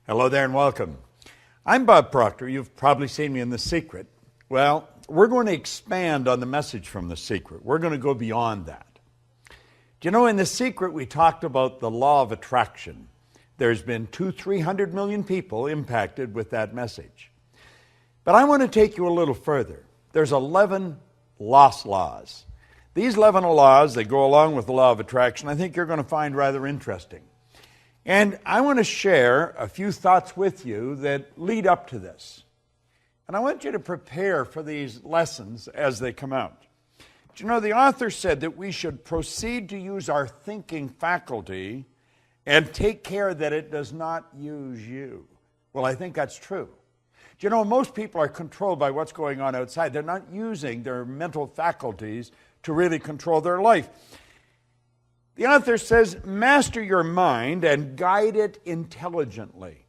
Hello there and welcome. I'm Bob Proctor. You've probably seen me in The Secret. Well, we're going to expand on the message from The Secret. We're going to go beyond that. Do you know, in The Secret we talked about the law of attraction. There's been 300 million people impacted with that message. But I want to take you a little further. There's 11 lost laws. These 11 laws, they go along with the law of attraction, I think you're going to find rather interesting. And I want to share a few thoughts with you that lead up to this. And I want you to prepare for these lessons as they come out. Do you know, the author said that we should proceed to use our thinking faculty and take care that it does not use you. Well, I think that's true. Do you know, most people are controlled by what's going on outside. They're not using their mental faculties to really control their life. The author says, master your mind and guide it intelligently.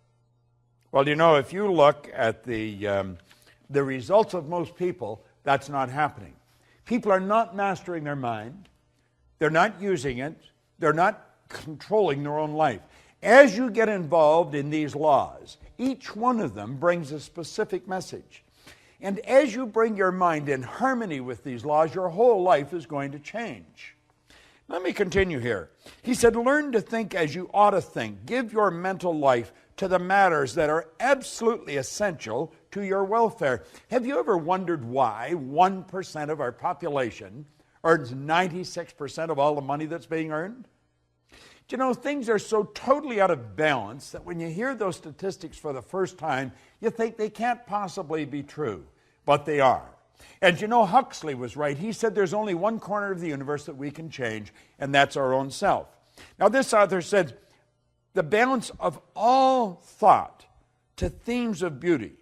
Well, you know, if you look at the results of most people, that's not happening. People are not mastering their mind. They're not using it. They're not controlling their own life. As you get involved in these laws, each one of them brings a specific message. And as you bring your mind in harmony with these laws, your whole life is going to change. Let me continue here. He said, learn to think as you ought to think. Give your mental life to the matters that are absolutely essential to your welfare. Have you ever wondered why 1% of our population earns 96% of all the money that's being earned? Do you know, things are so totally out of balance that when you hear those statistics for the first time, you think they can't possibly be true, but they are. And you know, Huxley was right. He said there's only one corner of the universe that we can change, and that's our own self. Now, this author said, the balance of all thought to themes of beauty,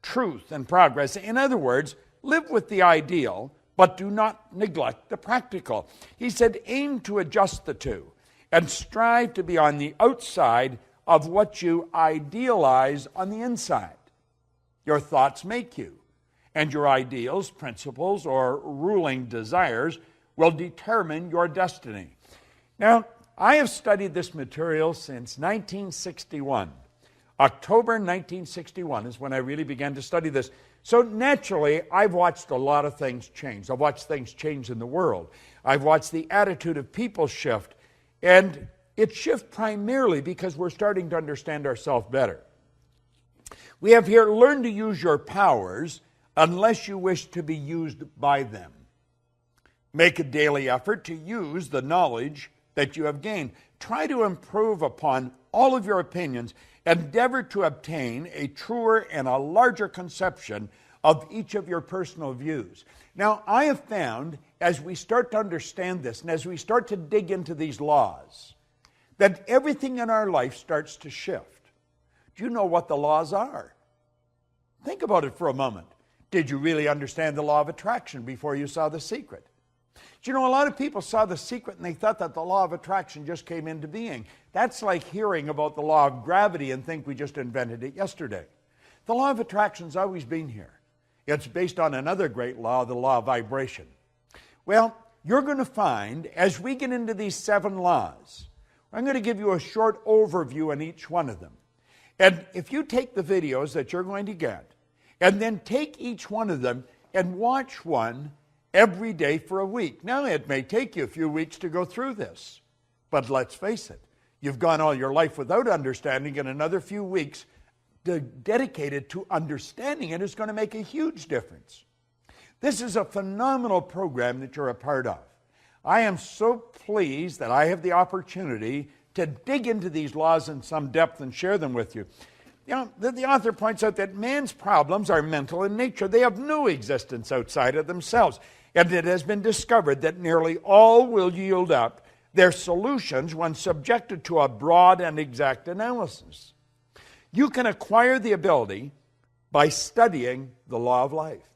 truth, and progress. In other words, live with the ideal, but do not neglect the practical. He said, aim to adjust the two, and strive to be on the outside of what you idealize on the inside. Your thoughts make you. And your ideals, principles, or ruling desires will determine your destiny. Now, I have studied this material since 1961. October 1961 is when I really began to study this. So naturally, I've watched a lot of things change. I've watched things change in the world. I've watched the attitude of people shift. And it shifts primarily because we're starting to understand ourselves better. We have here, learn to use your powers unless you wish to be used by them. Make a daily effort to use the knowledge that you have gained. Try to improve upon all of your opinions. Endeavor to obtain a truer and a larger conception of each of your personal views. Now, I have found, as we start to understand this, and as we start to dig into these laws, that everything in our life starts to shift. Do you know what the laws are? Think about it for a moment. Did you really understand the law of attraction before you saw The Secret? Do you know, a lot of people saw The Secret and they thought that the law of attraction just came into being. That's like hearing about the law of gravity and think we just invented it yesterday. The law of attraction's always been here. It's based on another great law, the law of vibration. Well, you're going to find, as we get into these 7 laws, I'm going to give you a short overview on each one of them. And if you take the videos that you're going to get, and then take each one of them and watch one every day for a week. Now, it may take you a few weeks to go through this, but let's face it, you've gone all your life without understanding, and another few weeks dedicated to understanding it is going to make a huge difference. This is a phenomenal program that you're a part of. I am so pleased that I have the opportunity to dig into these laws in some depth and share them with you. You know, the author points out that man's problems are mental in nature. They have no existence outside of themselves. And it has been discovered that nearly all will yield up their solutions when subjected to a broad and exact analysis. You can acquire the ability by studying the law of life.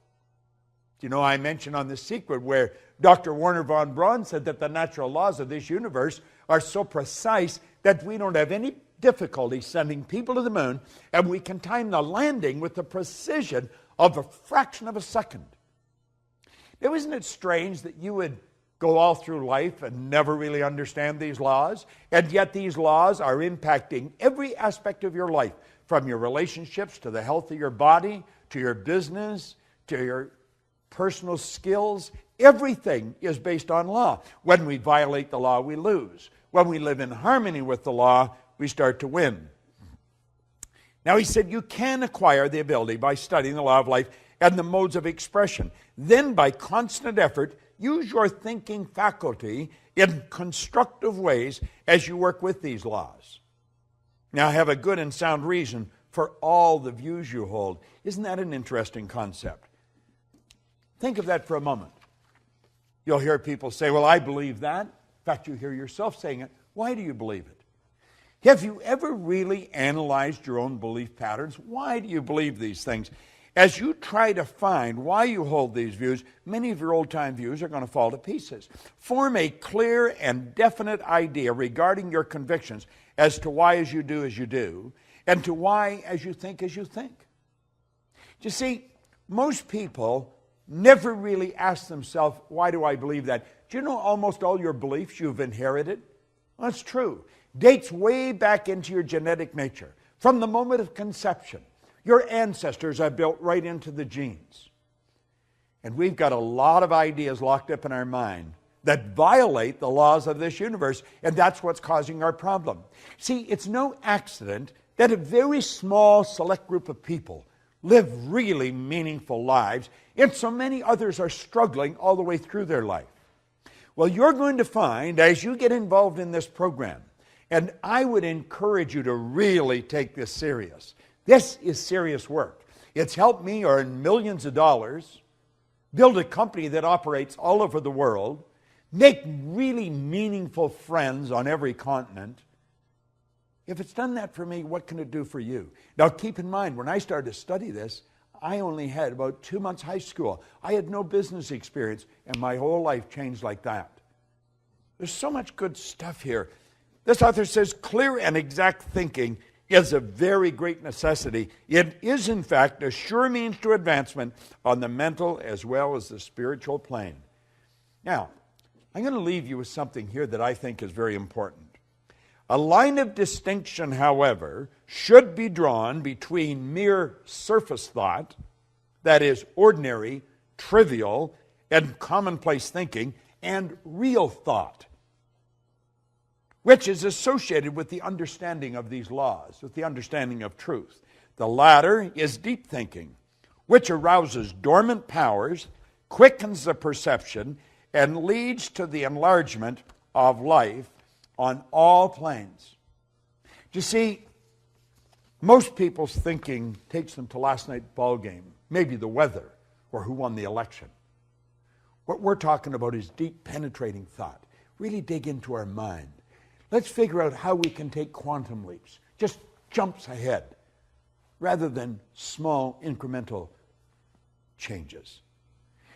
You know, I mentioned on The Secret where Dr. Werner von Braun said that the natural laws of this universe are so precise that we don't have any difficulty sending people to the moon, and we can time the landing with the precision of a fraction of a second. Now, isn't it strange that you would go all through life and never really understand these laws, and yet these laws are impacting every aspect of your life, from your relationships to the health of your body, to your business, to your personal skills. Everything is based on law. When we violate the law, we lose. When we live in harmony with the law, we start to win. Now, he said you can acquire the ability by studying the law of life and the modes of expression. Then, by constant effort, use your thinking faculty in constructive ways as you work with these laws. Now, have a good and sound reason for all the views you hold. Isn't that an interesting concept? Think of that for a moment. You'll hear people say, well, I believe that. In fact, you hear yourself saying it. Why do you believe it? Have you ever really analyzed your own belief patterns? Why do you believe these things? As you try to find why you hold these views, many of your old-time views are going to fall to pieces. Form a clear and definite idea regarding your convictions as to why as you do, and to why as you think. You see, most people never really ask themselves, why do I believe that? Do you know almost all your beliefs you've inherited? Well, that's true. Dates way back into your genetic nature. From the moment of conception, your ancestors are built right into the genes. And we've got a lot of ideas locked up in our mind that violate the laws of this universe, and that's what's causing our problem. See, it's no accident that a very small select group of people live really meaningful lives, and so many others are struggling all the way through their life. Well, you're going to find as you get involved in this program, and I would encourage you to really take this serious. This is serious work. It's helped me earn millions of dollars, build a company that operates all over the world, make really meaningful friends on every continent. If it's done that for me, what can it do for you? Now keep in mind, when I started to study this, I only had about 2 months high school. I had no business experience, and my whole life changed like that. There's so much good stuff here. This author says clear and exact thinking is a very great necessity. It is, in fact, a sure means to advancement on the mental as well as the spiritual plane. Now, I'm going to leave you with something here that I think is very important. A line of distinction, however, should be drawn between mere surface thought, that is, ordinary, trivial, and commonplace thinking, and real thought, which is associated with the understanding of these laws, with the understanding of truth. The latter is deep thinking, which arouses dormant powers, quickens the perception, and leads to the enlargement of life on all planes. You see, most people's thinking takes them to last night's ball game, maybe the weather, or who won the election. What we're talking about is deep penetrating thought. Really dig into our mind. Let's figure out how we can take quantum leaps, just jumps ahead, rather than small incremental changes.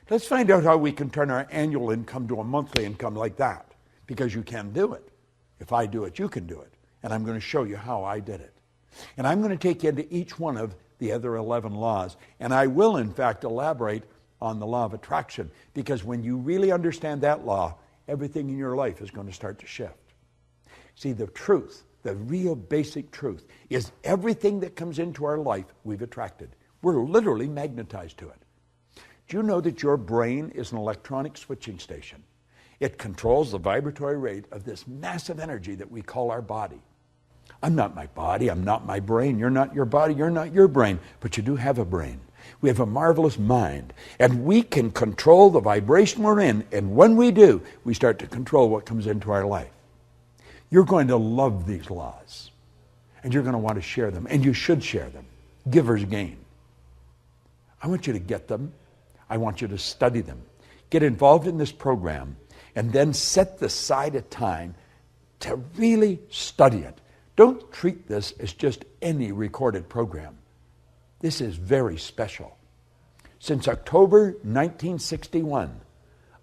Let's find out how we can turn our annual income to a monthly income like that, because you can do it. If I do it, you can do it. And I'm going to show you how I did it. And I'm going to take you into each one of the other 11 laws. And I will, in fact, elaborate on the law of attraction, because when you really understand that law, everything in your life is going to start to shift. See, the truth, the real basic truth, is everything that comes into our life, we've attracted. We're literally magnetized to it. Do you know that your brain is an electronic switching station? It controls the vibratory rate of this massive energy that we call our body. I'm not my body, I'm not my brain, you're not your body, you're not your brain, but you do have a brain. We have a marvelous mind, and we can control the vibration we're in, and when we do, we start to control what comes into our life. You're going to love these laws, and you're going to want to share them, and you should share them. Givers gain. I want you to get them. I want you to study them. Get involved in this program, and then set aside a time to really study it. Don't treat this as just any recorded program. This is very special. Since October 1961,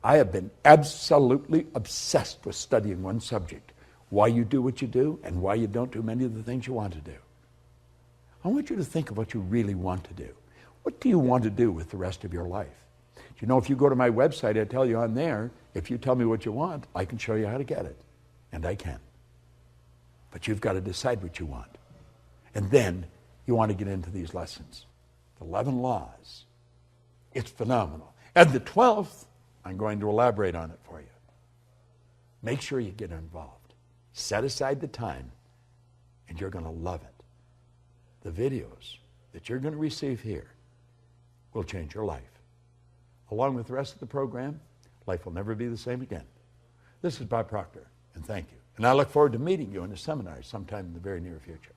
I have been absolutely obsessed with studying one subject: why you do what you do and why you don't do many of the things you want to do. I want you to think of what you really want to do. What do you want to do with the rest of your life? You know, if you go to my website, I tell you on there, if you tell me what you want, I can show you how to get it. And I can. But you've got to decide what you want. And then you want to get into these lessons. The 11 laws. It's phenomenal. And the 12th, I'm going to elaborate on it for you. Make sure you get involved. Set aside the time, and you're going to love it. The videos that you're going to receive here will change your life. Along with the rest of the program, life will never be the same again. This is Bob Proctor, and thank you. And I look forward to meeting you in a seminar sometime in the very near future.